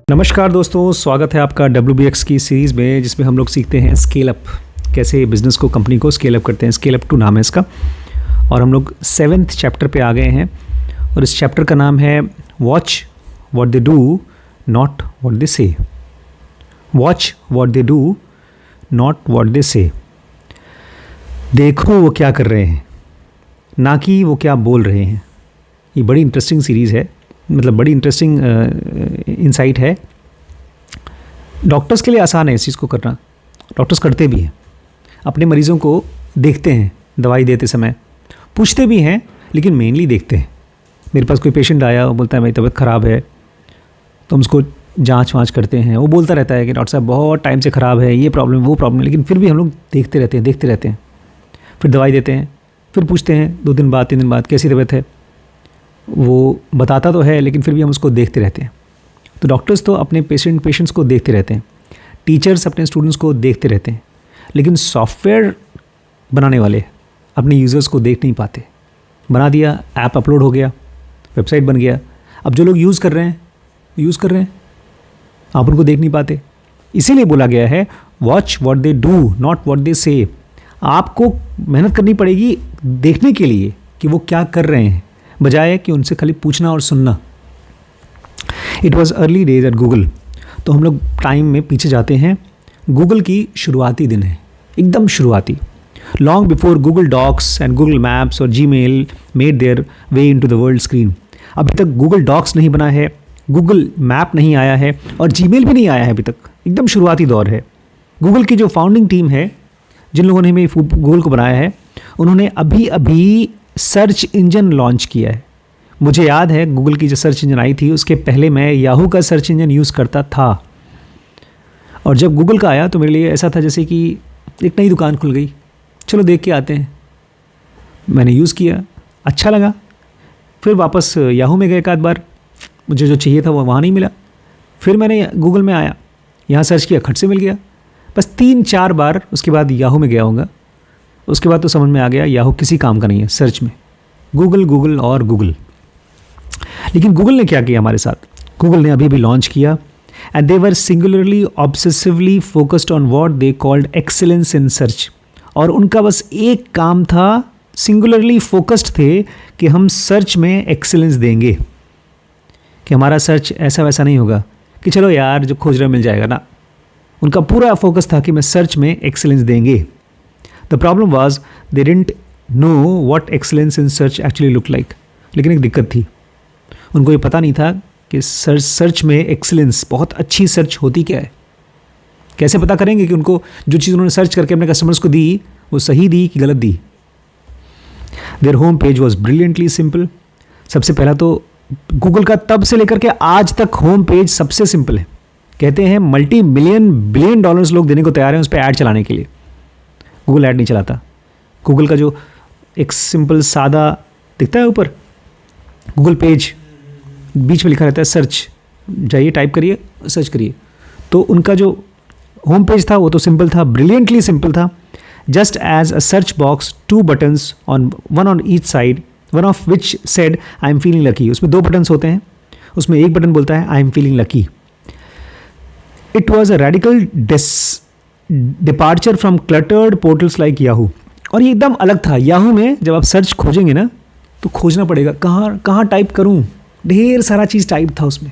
नमस्कार दोस्तों, स्वागत है आपका WBX की सीरीज़ में, जिसमें हम लोग सीखते हैं स्केल अप, कैसे बिज़नेस को, कंपनी को स्केल अप करते हैं। स्केल अप 2 नाम है इसका, और हम लोग 7th चैप्टर पे आ गए हैं। और इस चैप्टर का नाम है watch what they do, not what they say. Watch what they do, not what they say. देखो वो क्या कर रहे हैं, ना कि वो क्या बोल रहे हैं। ये बड़ी इंटरेस्टिंग सीरीज़ है, मतलब बड़ी इंटरेस्टिंग इंसाइट है। डॉक्टर्स के लिए आसान है इस चीज़ को करना, डॉक्टर्स करते भी हैं, अपने मरीज़ों को देखते हैं, दवाई देते समय पूछते भी हैं, लेकिन मेनली देखते हैं। मेरे पास कोई पेशेंट आया, वो बोलता है मेरी तबीयत ख़राब है, तो हम उसको जांच वाँच करते हैं। वो बोलता रहता है कि डॉक्टर साहब बहुत टाइम से ख़राब है, ये प्रॉब्लम वो प्रॉब्लम, लेकिन फिर भी हम लोग देखते रहते हैं। फिर दवाई देते हैं, फिर पूछते हैं 2 दिन बाद 3 दिन बाद कैसी तबीयत है। वो बताता तो है, लेकिन फिर भी हम उसको देखते रहते हैं। तो डॉक्टर्स तो अपने पेशेंट्स को देखते रहते हैं, टीचर्स अपने स्टूडेंट्स को देखते रहते हैं, लेकिन सॉफ्टवेयर बनाने वाले अपने यूज़र्स को देख नहीं पाते। बना दिया, ऐप अपलोड हो गया, वेबसाइट बन गया, अब जो लोग यूज़ कर रहे हैं, आप उनको देख नहीं पाते। इसीलिए बोला गया है watch what they do, not what they से। आपको मेहनत करनी पड़ेगी देखने के लिए कि वो क्या कर रहे हैं, बजाय कि उनसे खाली पूछना और सुनना। It was early days at Google. तो हम लोग टाइम में पीछे जाते हैं। गूगल की शुरुआती दिन है, एकदम शुरुआती। Long before Google Docs and Google Maps और Gmail made their way into the world screen. अभी तक गूगल डॉक्स नहीं बना है, गूगल मैप नहीं आया है, और जीमेल भी नहीं आया है अभी तक। एकदम शुरुआती दौर है। गूगल की जो फाउंडिंग टीम है, जिन लोगों ने गूगल को बनाया है, उन्होंने अभी सर्च इंजन लॉन्च किया है। मुझे याद है गूगल की जो सर्च इंजन आई थी, उसके पहले मैं याहू का सर्च इंजन यूज़ करता था। और जब गूगल का आया तो मेरे लिए ऐसा था जैसे कि एक नई दुकान खुल गई, चलो देख के आते हैं। मैंने यूज़ किया, अच्छा लगा, फिर वापस याहू में गए एक आध बार, मुझे जो चाहिए था वो वहाँ नहीं मिला। फिर मैंने गूगल में आया, यहाँ सर्च किया, खट से मिल गया। बस 3-4 बार उसके बाद याहू में गया होगा। उसके बाद तो समझ में आ गया याहू किसी काम का नहीं है सर्च में। गूगल और गूगल। लेकिन गूगल ने क्या किया हमारे साथ? गूगल ने अभी लॉन्च किया, and they were singularly obsessively focused on what they called excellence in search. और उनका बस एक काम था, सिंगुलरली फोकस्ड थे कि हम सर्च में एक्सीलेंस देंगे, कि हमारा सर्च ऐसा वैसा नहीं होगा कि चलो यार जो खोज रहे मिल जाएगा ना। उनका पूरा फोकस था कि मैं सर्च में एक्सीलेंस देंगे। The problem was they didn't know what excellence in search actually look like. लेकिन एक दिक्कत थी, उनको ये पता नहीं था कि सर्च में एक्सीलेंस, बहुत अच्छी सर्च होती क्या है। कैसे पता करेंगे कि उनको जो चीज़ उन्होंने सर्च करके अपने कस्टमर्स को दी, वो सही दी कि गलत दी। Their home page was brilliantly simple. सबसे पहला तो गूगल का तब से लेकर के आज तक होम पेज सबसे सिंपल है। कहते हैं बिलियन डॉलर्स लोग देने को तैयार हैं उस पर ऐड चलाने के लिए। गूगल ऐड नहीं चलाता। गूगल का जो एक सिंपल सादा दिखता है ऊपर, गूगल पेज, बीच में लिखा रहता है सर्च, जाइए टाइप करिए, सर्च करिए। तो उनका जो होम पेज था वो तो सिंपल था, ब्रिलियंटली सिंपल था। Just as a search box, 2 buttons one on each side, one of which said I am feeling lucky. उसमें 2 buttons होते हैं, उसमें एक बटन बोलता है आई am feeling lucky. It was a radical departure from cluttered portals like Yahoo. और ये एकदम अलग था। याहू में जब आप सर्च खोजेंगे ना, तो खोजना पड़ेगा कहाँ टाइप करूँ, ढेर सारा चीज़ टाइप था उसमें।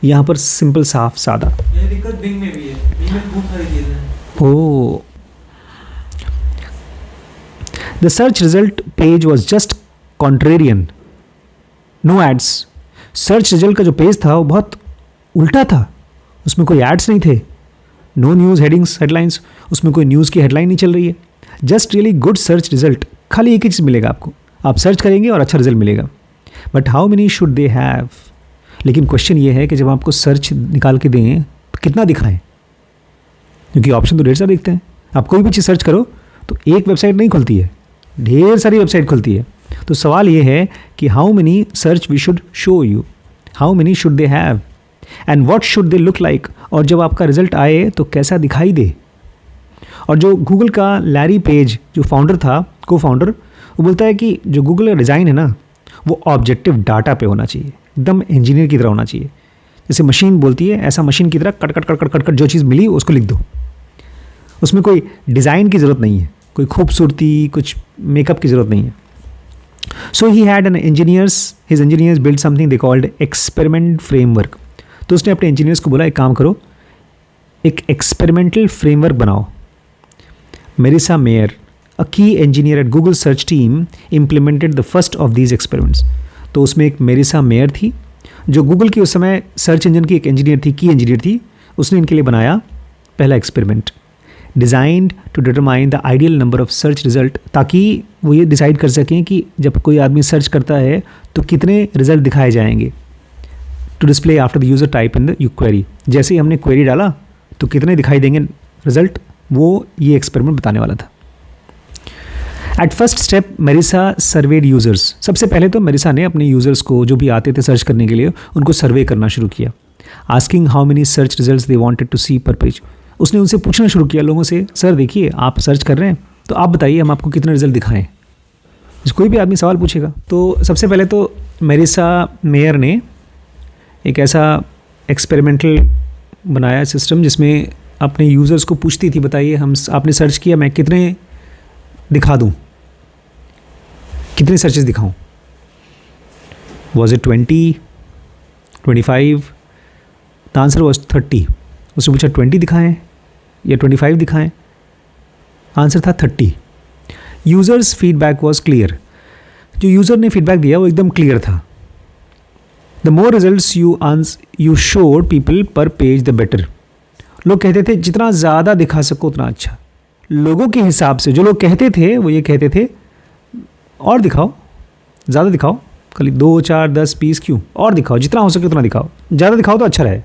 यहाँ पर सिंपल, साफ, सादा। ये दिक्कत बिंग में भी है, बिंग में खूब सारी चीज़ें हैं। Oh, the search result page was just contrarian, no ads. Search result का जो पेज था वो बहुत उल्टा था, उसमें कोई एड्स नहीं थे, नो न्यूज़ हेडलाइंस, उसमें कोई न्यूज़ की हेडलाइन नहीं चल रही है। Just really good search result. खाली एक ही चीज़ मिलेगा आपको, आप सर्च करेंगे और अच्छा रिजल्ट मिलेगा। But how many should they have? लेकिन क्वेश्चन ये है कि जब आपको सर्च निकाल के दें तो कितना दिखाएं, क्योंकि ऑप्शन तो ढेर सारे दिखते हैं। आप कोई भी चीज़ सर्च करो तो एक वेबसाइट नहीं खुलती है, ढेर सारी वेबसाइट खुलती है। तो सवाल ये है कि how many search we should show you, how many should they have, and what should they look like. और जब आपका रिजल्ट आए तो कैसा दिखाई दे। और जो गूगल का लैरी पेज, जो फाउंडर था, को फाउंडर, वो बोलता है कि जो गूगल का डिज़ाइन है ना, वो ऑब्जेक्टिव डाटा पे होना चाहिए, एकदम इंजीनियर की तरह होना चाहिए। जैसे मशीन बोलती है ऐसा मशीन की तरह cut cut cut cut cut cut जो चीज़ मिली उसको लिख दो। उसमें कोई डिज़ाइन की ज़रूरत नहीं है, कोई खूबसूरती कुछ मेकअप की ज़रूरत नहीं है। So he had an his engineers build something they called experiment framework. तो उसने अपने इंजीनियर्स को बोला एक काम करो, एक एक्सपेरिमेंटल फ्रेमवर्क बनाओ। Merisa Mayer, a key engineer at Google search team, implemented the first of these experiments. तो उसमें एक मेरिसा मेयर थी जो गूगल की उस समय सर्च इंजन की एक इंजीनियर थी, की इंजीनियर थी। उसने इनके लिए बनाया पहला experiment, designed to determine the ideal number of search result, ताकि वो ये डिसाइड कर सकें कि जब कोई आदमी सर्च करता है तो कितने रिजल्ट दिखाए जाएंगे। To display after the user type in the query, जैसे ही हमने क्वेरी डाला तो कितने दिखाई देंगे रिजल्ट, वो ये एक्सपेरिमेंट बताने वाला था। At first step Marissa surveyed users. सबसे पहले तो मेरिसा ने अपने यूज़र्स को जो भी आते थे सर्च करने के लिए उनको सर्वे करना शुरू किया। Asking how many search results they wanted to see per page. उसने उनसे पूछना शुरू किया लोगों से, सर देखिए आप सर्च कर रहे हैं तो आप बताइए हम आपको कितने रिजल्ट दिखाएं। कोई भी आदमी सवाल पूछेगा। तो सबसे पहले तो मेरिसा मेयर ने एक ऐसा एक्सपेरिमेंटल बनाया सिस्टम जिसमें अपने यूज़र्स को पूछती थी, बताइए हम आपने सर्च किया, मैं कितने दिखा दूं, कितने सर्चेस दिखाऊं। Was it 20, 25? The answer was 30। उसने पूछा 20 दिखाएं या 25 दिखाएं? आंसर था 30। Users feedback was clear. जो यूज़र ने फीडबैक दिया वो एकदम क्लियर था। The more results you showed people पर पेज द बेटर। लोग कहते थे जितना ज़्यादा दिखा सको उतना अच्छा। लोगों के हिसाब से जो लोग कहते थे वो ये कहते थे और दिखाओ, ज़्यादा दिखाओ, खाली 2, 4, 10, 20 क्यों, और दिखाओ, जितना हो सके उतना दिखाओ, ज़्यादा दिखाओ तो अच्छा रहे।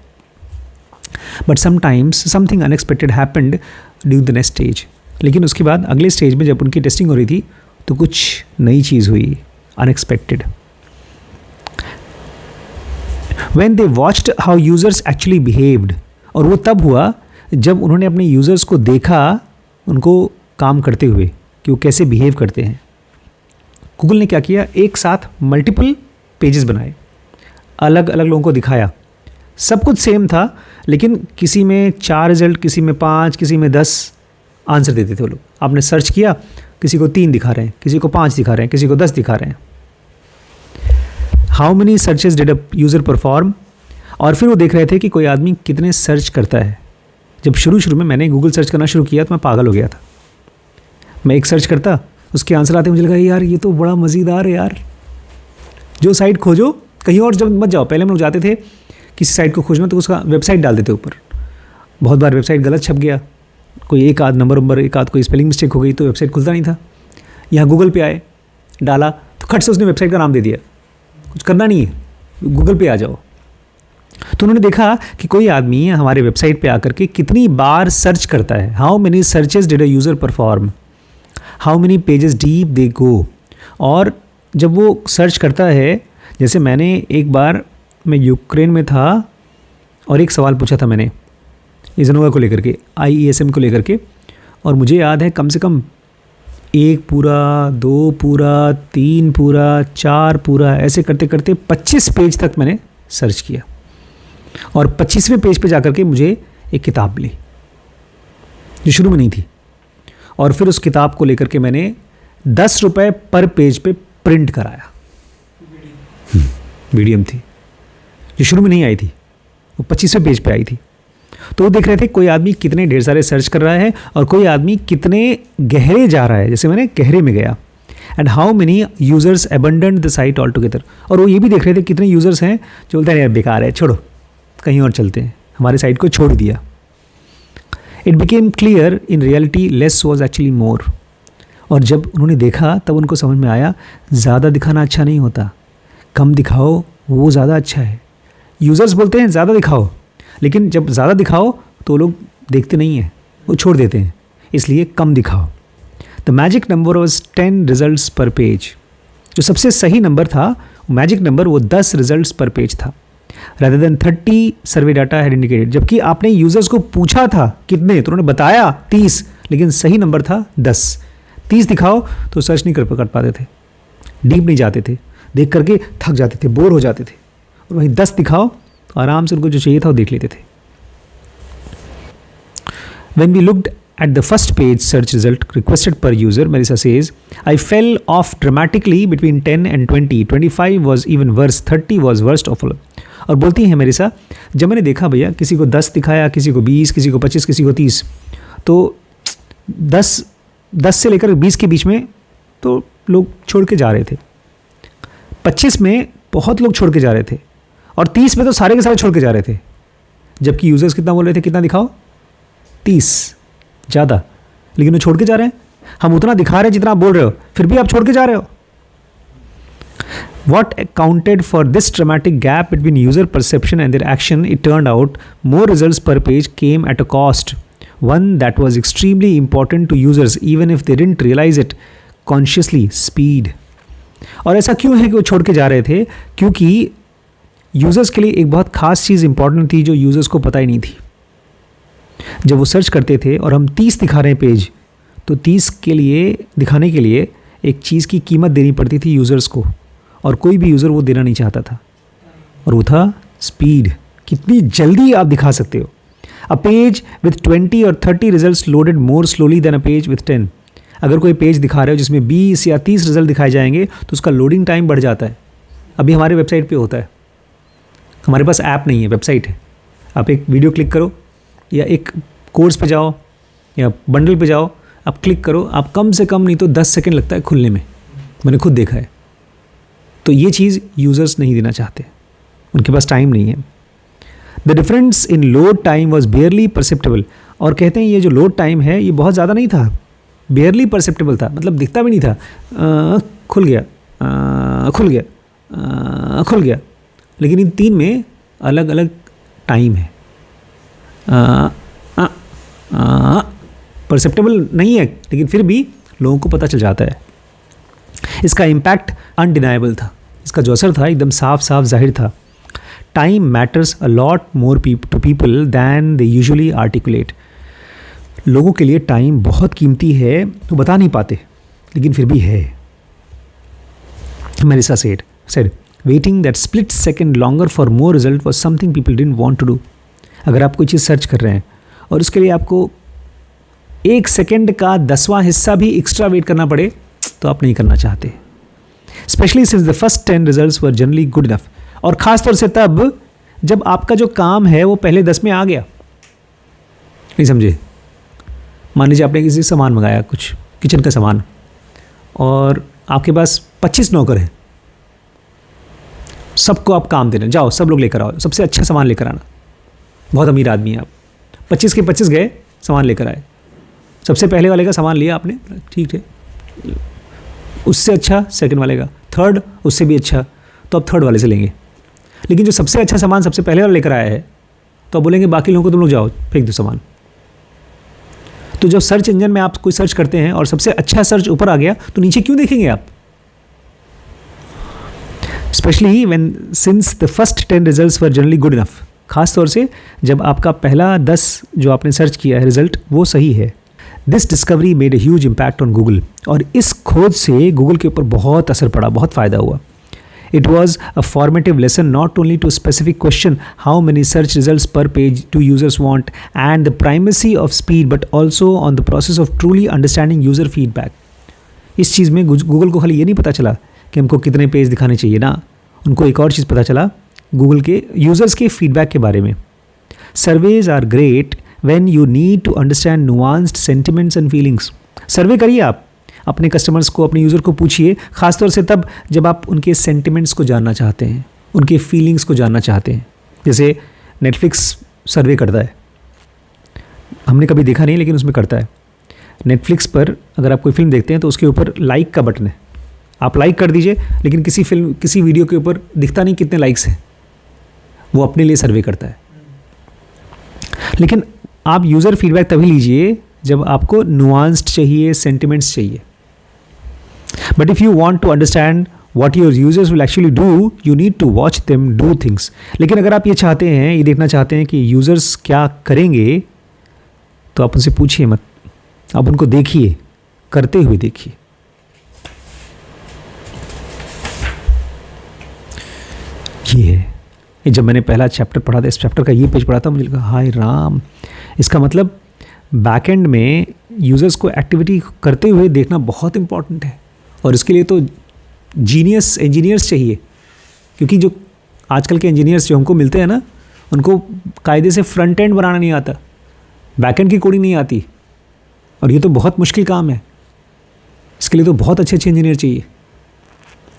But sometimes something unexpected happened due the next stage. लेकिन उसके बाद अगले स्टेज में जब उनकी टेस्टिंग हो रही थी तो कुछ नई चीज़ हुई, unexpected. When they watched how users actually behaved, और वो तब हुआ जब उन्होंने अपने यूज़र्स को देखा उनको काम करते हुए कि वो कैसे बिहेव करते हैं। गूगल ने क्या किया, एक साथ मल्टीपल पेजेस बनाए, अलग अलग लोगों को दिखाया। सब कुछ सेम था लेकिन किसी में 4 रिजल्ट, किसी में 5, किसी में 10 आंसर देते थे वो लोग। आपने सर्च किया, किसी को 3 दिखा रहे हैं, किसी को 5 दिखा रहे हैं, किसी को 10 दिखा रहे हैं। How many searches did a user perform, और फिर वो देख रहे थे कि कोई आदमी कितने सर्च करता है। जब शुरू में मैंने गूगल सर्च करना शुरू किया तो मैं पागल हो गया था। मैं एक सर्च करता, उसके आंसर आते, मुझे लगा यार ये तो बड़ा मज़ेदार है यार। जो साइट खोजो, कहीं और जब मत जाओ। पहले हम लोग जाते थे किसी साइट को खोजना तो उसका वेबसाइट डाल देते ऊपर। बहुत बार वेबसाइट गलत छप गया, कोई एक आध नंबर एक आध कोई स्पेलिंग मिस्टेक हो गई तो वेबसाइट खुलता नहीं था। यहाँ गूगल पे आए, डाला तो खट से उसने वेबसाइट का नाम दे दिया। कुछ करना नहीं है, गूगल पे आ जाओ। तो उन्होंने देखा कि कोई आदमी हमारे वेबसाइट पे आकर के कितनी बार सर्च करता है। How many searches did a user perform, how many pages deep they go. और जब वो सर्च करता है, जैसे मैंने एक बार, मैं यूक्रेन में था और एक सवाल पूछा था मैंने इजनोवा को लेकर के, IESM को लेकर के, और मुझे याद है कम से कम 1 पूरा, 2 पूरा, 3 पूरा, 4 पूरा, ऐसे करते करते 25 पेज तक मैंने सर्च किया। और 25वें पेज पे जाकर के मुझे एक किताब मिली जो शुरू में नहीं थी। और फिर उस किताब को लेकर के मैंने 10 रुपये पर पेज पे प्रिंट कराया। मीडियम थी जो शुरू में नहीं आई थी, वो 25वें पेज पे आई थी। तो वो देख रहे थे कोई आदमी कितने ढेर सारे सर्च कर रहा है और कोई आदमी कितने गहरे जा रहा है। जैसे मैंने गहरे में गया। And how many users abandon the site all together. और वो ये भी देख रहे थे कितने यूज़र्स हैं जो बोलते हैं यार बेकार है, छोड़ो कहीं और चलते हैं, हमारी साइट को छोड़ दिया। It became clear in reality less was actually more. और जब उन्होंने देखा तब उनको समझ में आया ज़्यादा दिखाना अच्छा नहीं होता, कम दिखाओ वो ज़्यादा अच्छा है। यूज़र्स बोलते हैं ज़्यादा दिखाओ, लेकिन जब ज़्यादा दिखाओ तो लोग देखते नहीं हैं, वो छोड़ देते हैं, इसलिए कम दिखाओ। The magic number was 10 results पर पेज। जो सबसे सही नंबर था, मैजिक नंबर वो 10 रिजल्ट्स पर पेज था, rather than 30 survey data had indicated. जबकि आपने यूज़र्स को पूछा था कितने, तो उन्होंने बताया 30, लेकिन सही नंबर था 10। 30 दिखाओ तो सर्च नहीं कर पाते थे, डीप नहीं जाते थे, देख करके थक जाते थे, बोर हो जाते थे। और वहीं 10 दिखाओ आराम से उनको जो चाहिए था वो देख लेते थे. When we looked at the first page search result requested per user, Marisa says, I fell off dramatically between 10 and 20. 25 was even worse. 30 was worst of all. और बोलती हैं मेरिसा, जब मैंने देखा भैया किसी को 10 दिखाया, किसी को 20, किसी को 25, किसी को 30, तो 10 से लेकर 20 के बीच में तो लोग छोड़ के जा रहे थे. 25 में बहुत लोग छोड़ के जा रहे थे और 30 में तो सारे के सारे छोड़ के जा रहे थे. जबकि यूजर्स कितना बोल रहे थे, कितना दिखाओ, 30 ज़्यादा, लेकिन वो छोड़ के जा रहे हैं. हम उतना दिखा रहे हैं जितना आप बोल रहे हो, फिर भी आप छोड़ के जा रहे हो. What accounted for this dramatic gap between user perception and their action? It turned out more results per page came at a cost, one that was extremely important to users even if they didn't realize it consciously: speed. और ऐसा क्यों है कि वो छोड़ के जा रहे थे? क्योंकि यूज़र्स के लिए एक बहुत ख़ास चीज़ इंपॉर्टेंट थी जो यूज़र्स को पता ही नहीं थी. जब वो सर्च करते थे और हम 30 दिखा रहे हैं पेज, तो 30 के लिए दिखाने के लिए एक चीज़ की कीमत देनी पड़ती थी यूज़र्स को, और कोई भी यूज़र वो देना नहीं चाहता था, और वो था स्पीड. कितनी जल्दी आप दिखा सकते हो. अ पेज विथ 20 और 30 results loaded more slowly than a page with 10. अगर कोई पेज दिखा रहे हो जिसमें 20 या 30 रिजल्ट दिखाए जाएंगे तो उसका लोडिंग टाइम बढ़ जाता है. अभी हमारे वेबसाइट पे होता है, हमारे पास ऐप नहीं है, वेबसाइट है. आप एक वीडियो क्लिक करो या एक कोर्स पे जाओ या बंडल पे जाओ, आप क्लिक करो, आप कम से कम नहीं तो 10 सेकंड लगता है खुलने में. मैंने खुद देखा है. तो ये चीज़ यूज़र्स नहीं देना चाहते, उनके पास टाइम नहीं है. The difference in load time was बेयरली perceptible. और कहते हैं ये जो लोड टाइम है ये बहुत ज़्यादा नहीं था, बेयरली परसेप्टेबल था, मतलब दिखता भी नहीं था. खुल गया, खुल गया, खुल गया. लेकिन इन 3 में अलग अलग टाइम है. परसेप्टेबल नहीं है लेकिन फिर भी लोगों को पता चल जाता है. इसका इम्पैक्ट अनडिनाइबल था, इसका जो असर था एकदम साफ साफ जाहिर था. Time matters a lot more to people than they usually articulate. लोगों के लिए टाइम बहुत कीमती है, वो बता नहीं पाते लेकिन फिर भी है. Marisa said waiting that split second longer for more result was something people didn't want to do. अगर आप कोई चीज़ सर्च कर रहे हैं और उसके लिए आपको 1 सेकेंड का 10वां हिस्सा भी एक्स्ट्रा वेट करना पड़े तो आप नहीं करना चाहते. Specially since the first 10 results were generally good enough. और ख़ास तौर से तब जब आपका जो काम है वो पहले 10 में आ गया. नहीं समझे? मान लीजिए आपने किसी से सामान मंगाया, कुछ किचन का सामान, और आपके पास 25 नौकर हैं, सबको आप काम दे रहे हैं, जाओ सब लोग लेकर आओ, सबसे अच्छा सामान लेकर आना. बहुत अमीर आदमी है आप, 25 के 25 गए, सामान लेकर आए. सबसे पहले वाले का सामान लिया आपने, ठीक है, उससे अच्छा सेकंड वाले का, थर्ड उससे भी अच्छा, तो अब थर्ड वाले से लेंगे. लेकिन जो सबसे अच्छा सामान सबसे पहले वाला लेकर आया है तो अब बोलेंगे बाकी लोगों को तुम लोग जाओ फेंक दो सामान. तो जब सर्च इंजन में आप कोई सर्च करते हैं और सबसे अच्छा सर्च ऊपर आ गया तो नीचे क्यों देखेंगे आप? Specially when since the first 10 results were generally good enough. खास तौर से जब आपका पहला 10 जो आपने सर्च किया है रिजल्ट वो सही है. This discovery made a huge impact on Google. और इस खोज से गूगल के ऊपर बहुत असर पड़ा, बहुत फ़ायदा हुआ. It was a formative lesson not only to a specific question how many search results per page do users want and the primacy of speed, but also on the process of truly understanding user feedback. इस चीज़ में Google को खाली ये नहीं पता चला कि हमको कितने पेज दिखाने चाहिए ना, उनको एक और चीज़ पता चला गूगल के यूज़र्स के फीडबैक के बारे में. Surveys are great when you need to understand nuanced sentiments and feelings. Survey करिए आप, अपने कस्टमर्स को, अपने यूज़र को पूछिए, ख़ासतौर से तब जब आप उनके सेंटिमेंट्स को जानना चाहते हैं, उनके फीलिंग्स को जानना चाहते हैं. जैसे नेटफ्लिक्स सर्वे करता है, हमने कभी देखा नहीं लेकिन उसमें करता है. नेटफ्लिक्स पर अगर आप कोई फिल्म देखते हैं तो उसके ऊपर लाइक का बटन है, आप लाइक कर दीजिए, लेकिन किसी वीडियो के ऊपर दिखता नहीं कितने लाइक्स हैं. वो अपने लिए सर्वे करता है. लेकिन आप यूज़र फीडबैक तभी लीजिए जब आपको नुआंस्ड चाहिए, सेंटिमेंट्स चाहिए. But if you want to understand what your users will actually do, you need to watch them do things. लेकिन अगर आप ये चाहते हैं, ये देखना चाहते हैं कि यूज़र्स क्या करेंगे, तो आप उनसे पूछिए मत, आप उनको देखिए, करते हुए देखिए. ये है ये जब मैंने पहला चैप्टर पढ़ा था, इस चैप्टर का ये पेज पढ़ा था, मुझे लगा हाय राम, इसका मतलब बैकएंड में यूज़र्स को एक्टिविटी करते हुए देखना बहुत इंपॉर्टेंट है। और इसके लिए तो जीनियस इंजीनियर्स चाहिए, क्योंकि जो आजकल के इंजीनियर्स जो हमको मिलते हैं ना, उनको कायदे से फ्रंट एंड बनाना नहीं आता, बैक एंड की कोडिंग नहीं आती, और ये तो बहुत मुश्किल काम है। इसके लिए तो बहुत अच्छे अच्छे इंजीनियर चाहिए।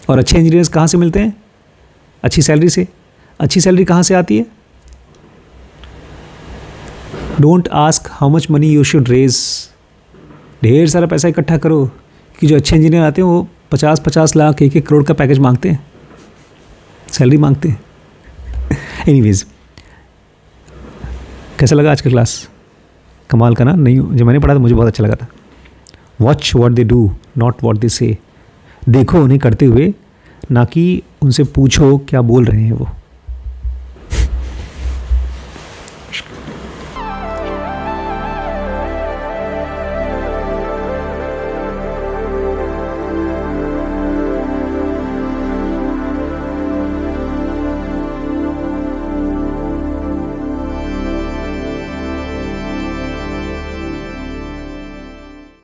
और अच्छे इंजीनियर्स कहाँ से मिलते हैं? अच्छी सैलरी से। अच्छी सैलरी कहाँ से आती है? Don't ask how much money you should raise. ढेर सारा पैसा इकट्ठा करो, कि जो अच्छे इंजीनियर आते हैं वो 50-50 लाख 1-1 करोड़ का पैकेज मांगते हैं, सैलरी मांगते हैं। एनीवेज, कैसा लगा आज का क्लास? कमाल का ना? नहीं, जब मैंने पढ़ा था मुझे बहुत अच्छा लगा था। Watch what they do, not what they say. देखो उन्हें करते हुए, ना कि उनसे पूछो क्या बोल रहे हैं वो।